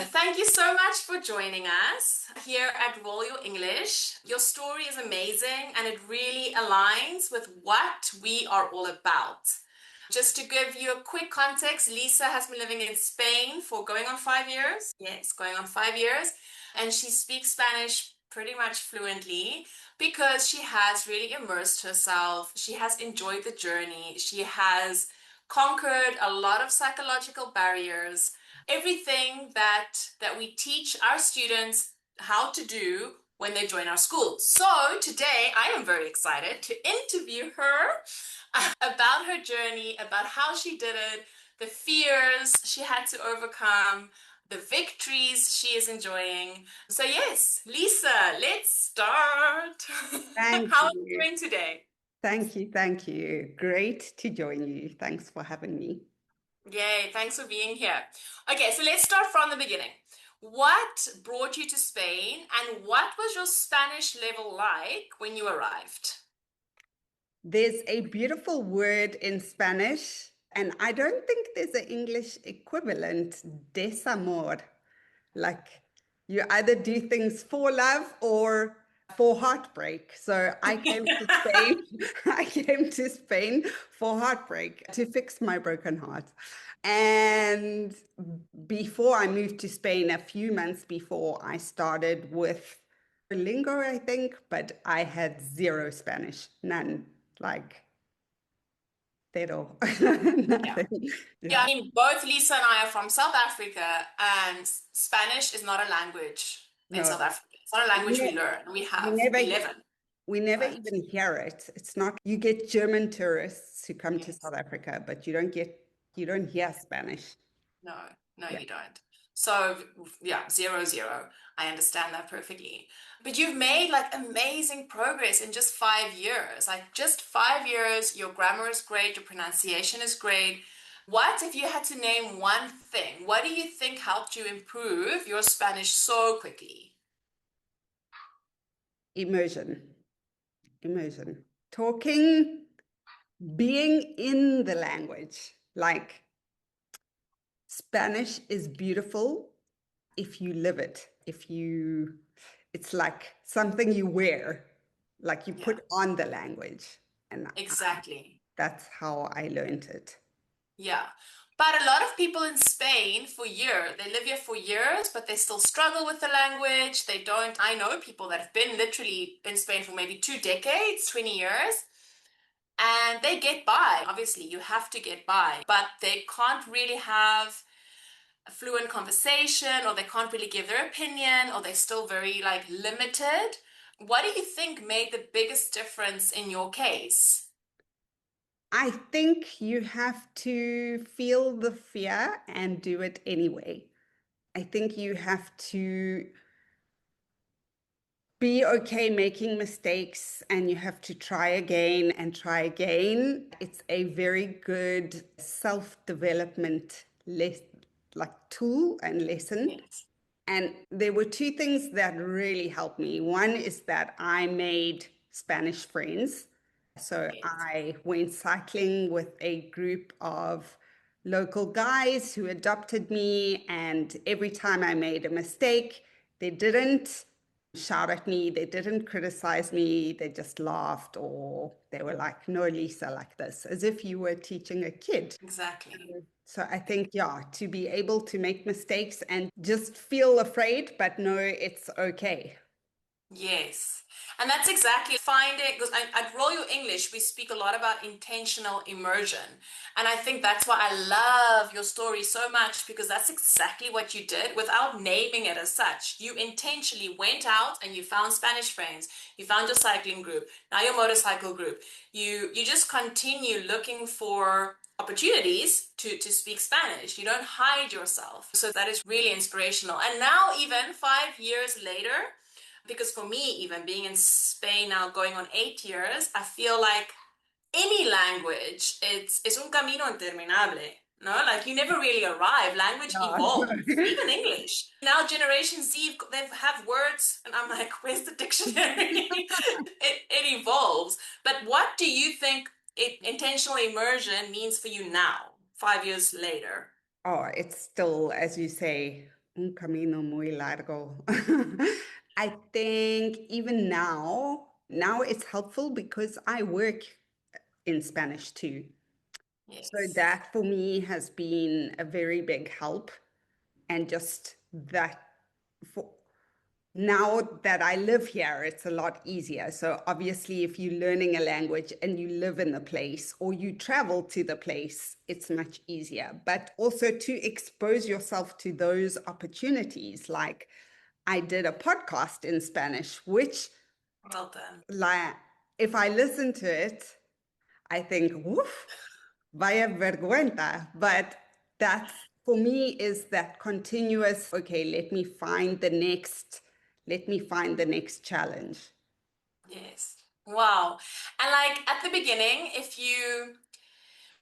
thank you so much for joining us here at Royal English. Your story is amazing and it really aligns with what we are all about. Just to give you a quick context, Lisa has been living in Spain for going on 5 years. Yes, going on 5 years. And she speaks Spanish pretty much fluently because she has really immersed herself. She has enjoyed the journey. She has conquered a lot of psychological barriers. Everything that we teach our students how to do when they join our school. So today I am very excited to interview her about her journey, about how she did it, the fears she had to overcome, the victories she is enjoying. So yes, Lisa, let's start. Thank How are you you. doing today? Thank you. Thank you. Great to join you. Thanks for having me. Yay, thanks for being here. Okay, so let's start from the beginning. What brought you to Spain and what was your Spanish level like when you arrived? There's a beautiful word in Spanish, and I don't think there's an English equivalent, desamor. Like you either do things for love or for heartbreak. So I came to Spain. I came to Spain for heartbreak to fix my broken heart. And before I moved to Spain, a few months before, I started with lingo, I think, but I had zero Spanish, none, like cero, Yeah. nothing. Yeah, I Yeah. mean, both Lisa and I are from South Africa, and Spanish is not a language in No, South Africa. It's not a we, language we ne- learn. We we have never 11, we never but even hear it. It's not, you get German tourists who come to yes. South Africa, but you don't hear Spanish. No, no, Yeah. you don't. So yeah, 0, 0. I understand that perfectly. But you've made like amazing progress in just 5 years. Like just 5 years, your grammar is great, your pronunciation is great. What if you had to name one thing? What do you think helped you improve your Spanish so quickly? Immersion, immersion. Talking, being in the language. Like Spanish is beautiful if you live it, it's like something you wear, like you Yeah, put on the language. And exactly. that's how I learned it. Yeah. But a lot of people in Spain for years, they live here for years, but they still struggle with the language. They don't. I know people that have been literally in Spain for maybe 2 decades, 20 years, and they get by. Obviously, you have to get by, but they can't really have a fluent conversation or they can't really give their opinion or they're still very like limited. What do you think made the biggest difference in your case? I think you have to feel the fear and do it anyway. I think you have to be okay making mistakes and you have to try again and try again. It's a very good self-development like tool and lesson. Yes. And there were two things that really helped me. One is that I made Spanish friends. So Yes. I went cycling with a group of local guys who adopted me. And every time I made a mistake, they didn't shout at me, they didn't criticize me, they just laughed, or they were like, no, Lisa, like this, as if you were teaching a kid. Exactly. So I think, yeah, to be able to make mistakes and just feel afraid, but know it's okay. Yes. And that's exactly finding, because at Royal English, we speak a lot about intentional immersion. And I think that's why I love your story so much, because that's exactly what you did without naming it as such. You intentionally went out and you found Spanish friends, you found your cycling group, now your motorcycle group. You just continue looking for opportunities to speak Spanish. You don't hide yourself. So that is really inspirational. And now, even 5 years later, because for me, even being in Spain now going on 8 years, I feel like any language, it's un camino interminable. No, like you never really arrive. Language Yeah. evolves. Even English. Now Generation Z, they have words, and I'm like, where's the dictionary? It evolves. But what do you think intentional immersion means for you now, 5 years later? Oh, it's still, as you say, Un camino muy largo. I think even now it's helpful because I work in Spanish too. So Yes. that for me has been a very big help. And just that for now that I live here, it's a lot easier. So obviously, if you're learning a language and you live in the place or you travel to the place, it's much easier. But also to expose yourself to those opportunities. Like I did a podcast in Spanish, which Well done. like if I listen to it, I think, woof, vaya vergüenza. But that's for me is that continuous, okay, let me find the next challenge. Yes. Wow. And like at the beginning, if you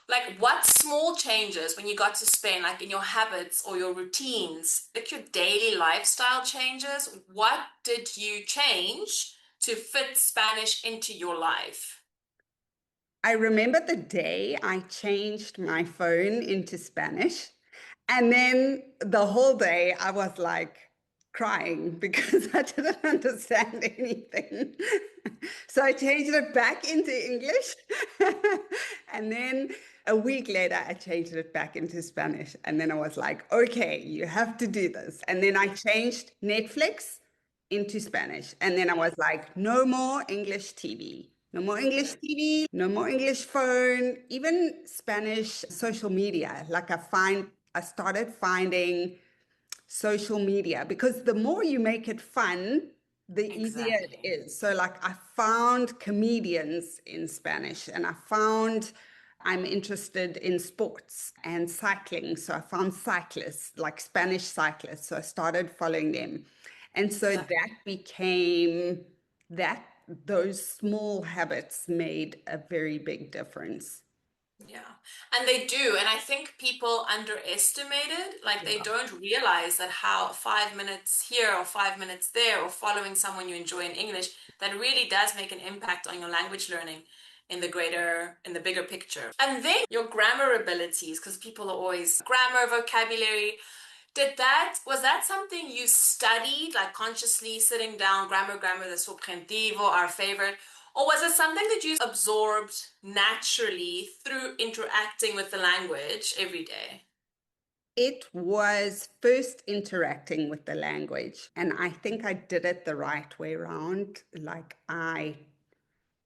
like what small changes when you got to Spain, like in your habits or your routines, like your daily lifestyle changes, what did you change to fit Spanish into your life? I remember the day I changed my phone into Spanish. And then the whole day I was like crying because I didn't understand anything. So I changed it back into English. And then a week later, I changed it back into Spanish. And then I was like, okay, you have to do this. And then I changed Netflix into Spanish. And then I was like, no more English TV. No more English Good. TV, no more English phone, even Spanish social media. Like I started finding social media because the more you make it fun, the easier it Exactly. is. So, like, I found comedians in Spanish and I found I'm interested in sports and cycling. So, I found cyclists, like Spanish cyclists. So, I started following them. And so that Exactly. became that, those small habits made a very big difference. Yeah. And they do. And I think people underestimate it. Like they don't realize that how 5 minutes here or 5 minutes there or following someone you enjoy in English, that really does make an impact on your language learning in the bigger picture. And then your grammar abilities, because people are always grammar, vocabulary. Was that something you studied, like consciously sitting down, grammar, the subjuntivo, our favorite? Or was it something that you absorbed naturally through interacting with the language every day? It was first interacting with the language, and I think I did it the right way around. Like I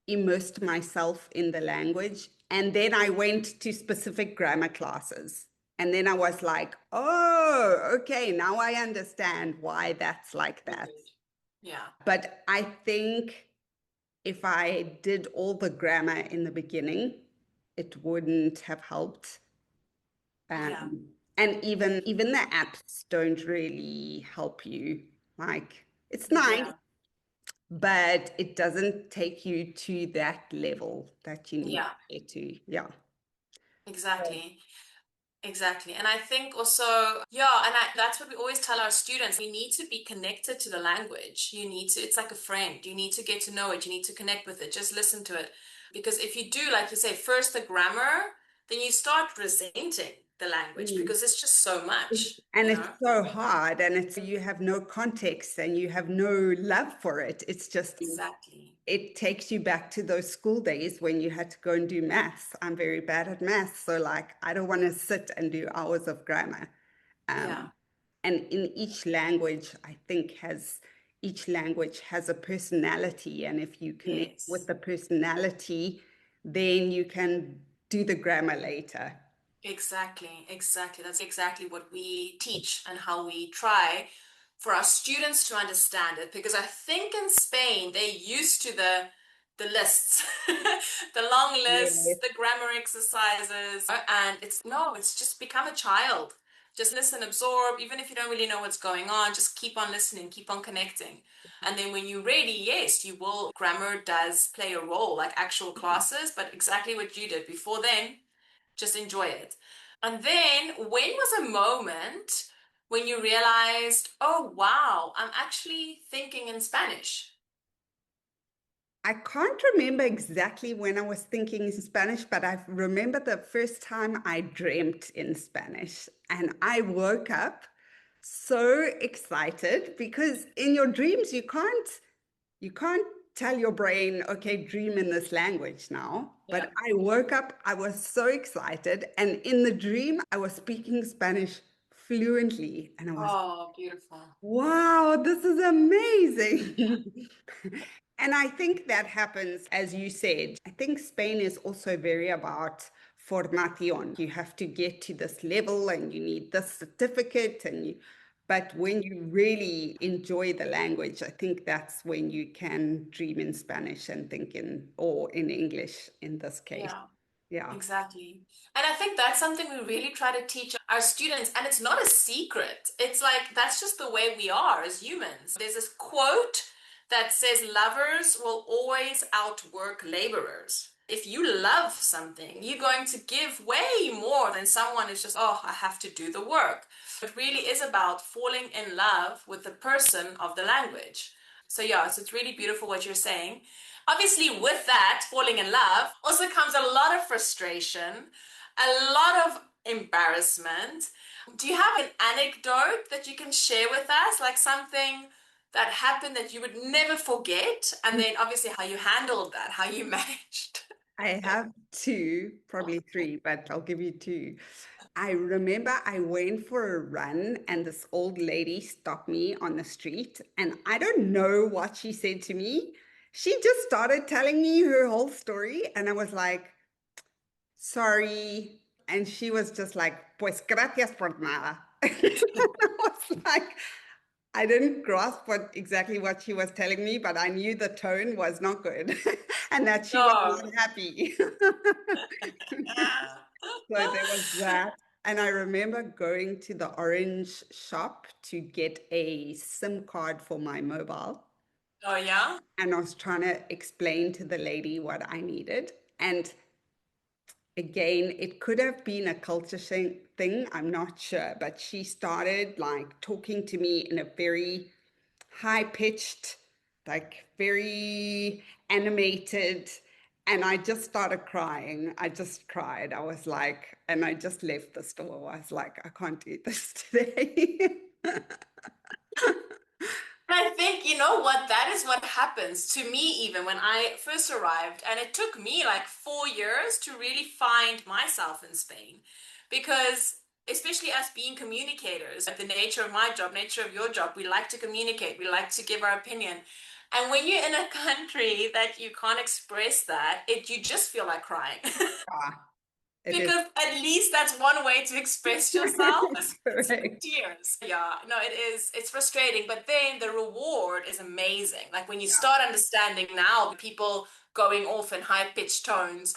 immersed myself in the language, and then I went to specific grammar classes. And then I was like, oh, okay, now I understand why that's like that. Good. Yeah. But I think if I did all the grammar in the beginning, it wouldn't have helped. Yeah. And even the apps don't really help you. Like it's nice, Yeah. but it doesn't take you to that level that you need Yeah. to get to. Yeah. Exactly. Exactly. And I think also, that's what we always tell our students. You need to be connected to the language. It's like a friend. You need to get to know it. You need to connect with it. Just listen to it. Because if you do, like you say, first the grammar, then you start resenting the language Mm. because it's just so much, And you it's know? so hard, and it's you have no context and you have no love for it. It's just Exactly. it takes you back to those school days when you had to go and do maths. I'm very bad at maths, so like I don't want to sit and do hours of grammar. Yeah. Um, and in each language has a personality, and if you connect with Yes. the personality, then you can do the grammar later. Exactly, exactly. That's exactly what we teach and how we try for our students to understand it. Because I think in Spain they're used to the lists, the long lists, Yes. the grammar exercises, and it's just become a child. Just listen, absorb, even if you don't really know what's going on, just keep on listening, keep on connecting. And then when you're ready, yes, you will. Grammar does play a role, like actual classes, but exactly what you did before then, just enjoy it. And then, when was a moment when you realized, oh, wow, I'm actually thinking in Spanish? I can't remember exactly when I was thinking in Spanish, but I remember the first time I dreamt in Spanish. And I woke up so excited because in your dreams you can't tell your brain, okay, dream in this language now. Yeah. But I woke up, I was so excited, and in the dream I was speaking Spanish fluently, and I was, Oh, beautiful. wow, this is amazing. And I think that happens, as you said. I think Spain is also very about formación. You have to get to this level and you need this certificate but when you really enjoy the language, I think that's when you can dream in Spanish and think or in English in this case. Yeah. Yeah. Exactly. And I think that's something we really try to teach our students. And it's not a secret. It's like that's just the way we are as humans. There's this quote that says, lovers will always outwork laborers. If you love something, you're going to give way more than someone who's just, oh, I have to do the work. It really is about falling in love with the person of the language. So, yeah, so it's really beautiful what you're saying. Obviously, with that, falling in love also comes a lot of frustration, a lot of embarrassment. Do you have an anecdote that you can share with us, like something that happened that you would never forget? And then obviously how you handled that, how you managed. I have two, probably three, but I'll give you two. I remember I went for a run and this old lady stopped me on the street, and I don't know what she said to me. She just started telling me her whole story, and I was like, sorry. And she was just like, pues gracias por nada. I was like, I didn't grasp exactly what she was telling me, but I knew the tone was not good and that she was No. not happy. So there was that. And I remember going to the orange shop to get a SIM card for my mobile. Oh, yeah? And I was trying to explain to the lady what I needed. And again, it could have been a culture thing, I'm not sure. But she started like talking to me in a very high pitched, like very animated. And I just started crying. I just cried. I was like, and I just left the store. I was like, I can't do this today. I think, you know what, that is what happens to me even when I first arrived. And it took me like 4 years to really find myself in Spain. Because, especially us being communicators, the nature of my job, nature of your job, we like to communicate, we like to give our opinion. And when you're in a country that you can't express that, you just feel like crying. Ah, it is Because at least that's one way to express yourself is through correct. tears. Yeah, no, it is. It's frustrating, but then the reward is amazing. Like when you Yeah. start understanding now people going off in high pitched tones,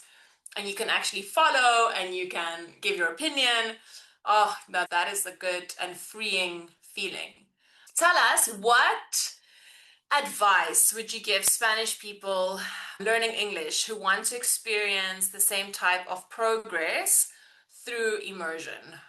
and you can actually follow and you can give your opinion. Oh, no, that is a good and freeing feeling. Tell us, what advice would you give Spanish people learning English who want to experience the same type of progress through immersion?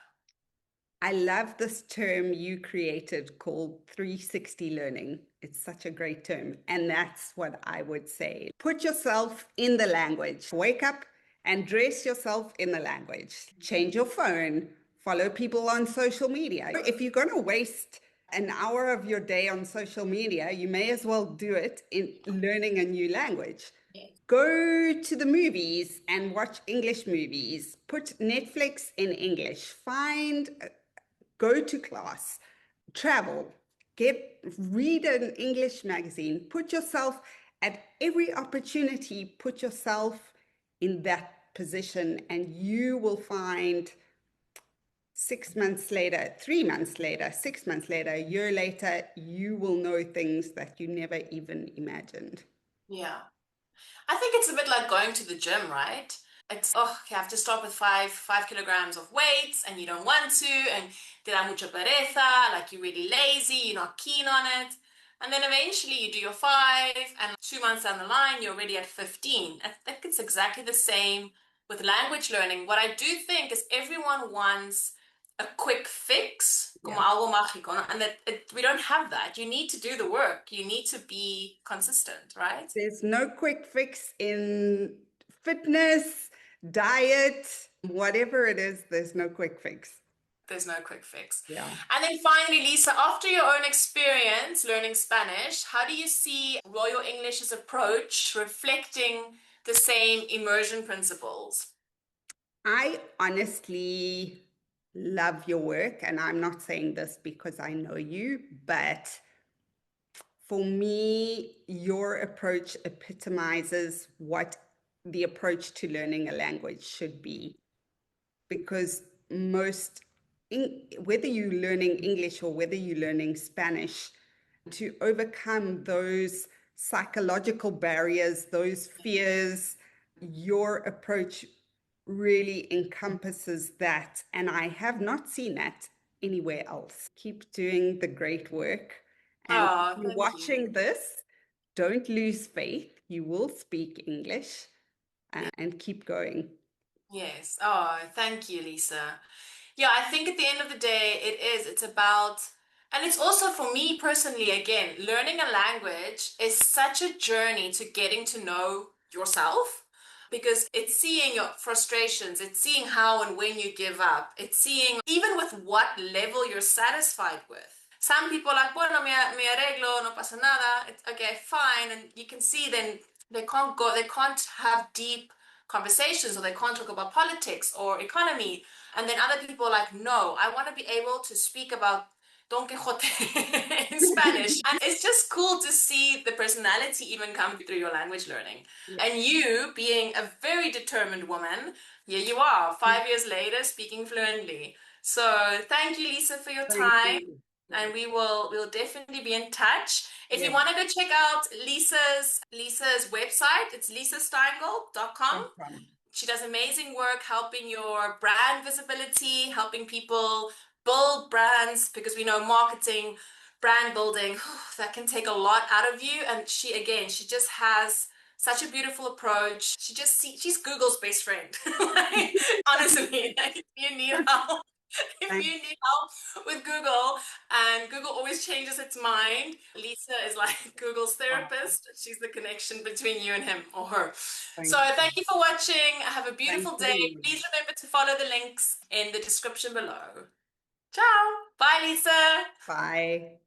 I love this term you created called 360 learning. It's such a great term. And that's what I would say. Put yourself in the language. Wake up and dress yourself in the language. Change your phone. Follow people on social media. If you're going to waste an hour of your day on social media, you may as well do it in learning a new language. Go to the movies and watch English movies. Put Netflix in English. Go to class, travel, read an English magazine, put yourself at every opportunity, put yourself in that position, and you will find 6 months later, 3 months later, 6 months later, a year later, you will know things that you never even imagined. Yeah. I think it's a bit like going to the gym, right? It's, oh, you have to start with five kilograms of weights and you don't want to, and te da mucha pereza, like you're really lazy, you're not keen on it. And then eventually you do your 5, and 2 months down the line, you're already at 15. I think it's exactly the same with language learning. What I do think is everyone wants a quick fix, como Yeah. algo mágico, ¿no? And we don't have that. You need to do the work. You need to be consistent, right? There's no quick fix in fitness, diet, whatever it is, there's no quick fix. There's no quick fix. Yeah. And then finally, Lisa, after your own experience learning Spanish, how do you see Royal English's approach reflecting the same immersion principles? I honestly love your work, and I'm not saying this because I know you, but for me, your approach epitomizes what the approach to learning a language should be. Because whether you're learning English or whether you're learning Spanish, to overcome those psychological barriers, those fears, your approach really encompasses that. And I have not seen that anywhere else. Keep doing the great work. And if Oh, you're thank you. watching this, don't lose faith. You will speak English and keep going. Yes. Oh, thank you, Lisa. Yeah, I think at the end of the day, it's about, and it's also for me personally, again, learning a language is such a journey to getting to know yourself because it's seeing your frustrations, it's seeing how and when you give up, it's seeing even with what level you're satisfied with. Some people are like, bueno, me arreglo, no pasa nada. It's okay, fine. And you can see then they can't have deep conversations or they can't talk about politics or economy. And then other people are like, no, I want to be able to speak about Don Quixote in Spanish. And it's just cool to see the personality even come through your language learning. Yeah. And you, being a very determined woman, here you are, 5 years later, speaking fluently. So thank you, Lisa, for your Thank time. you. And we'll definitely be in touch. If you Yeah. want to go check out Lisa's website, it's lisasteingold.com. She does amazing work helping your brand visibility, helping people build brands because we know marketing, brand building, that can take a lot out of you. And she just has such a beautiful approach. She's Google's best friend. Like, honestly, like, if you need help, if Thank, you need help with Google and Google always changes its mind, Lisa is like Google's therapist. She's the connection between you and him or her. thank, So thank you for watching. Have a thank beautiful day. you. Please remember to follow the links in the description below. Ciao. Bye, Lisa. Bye.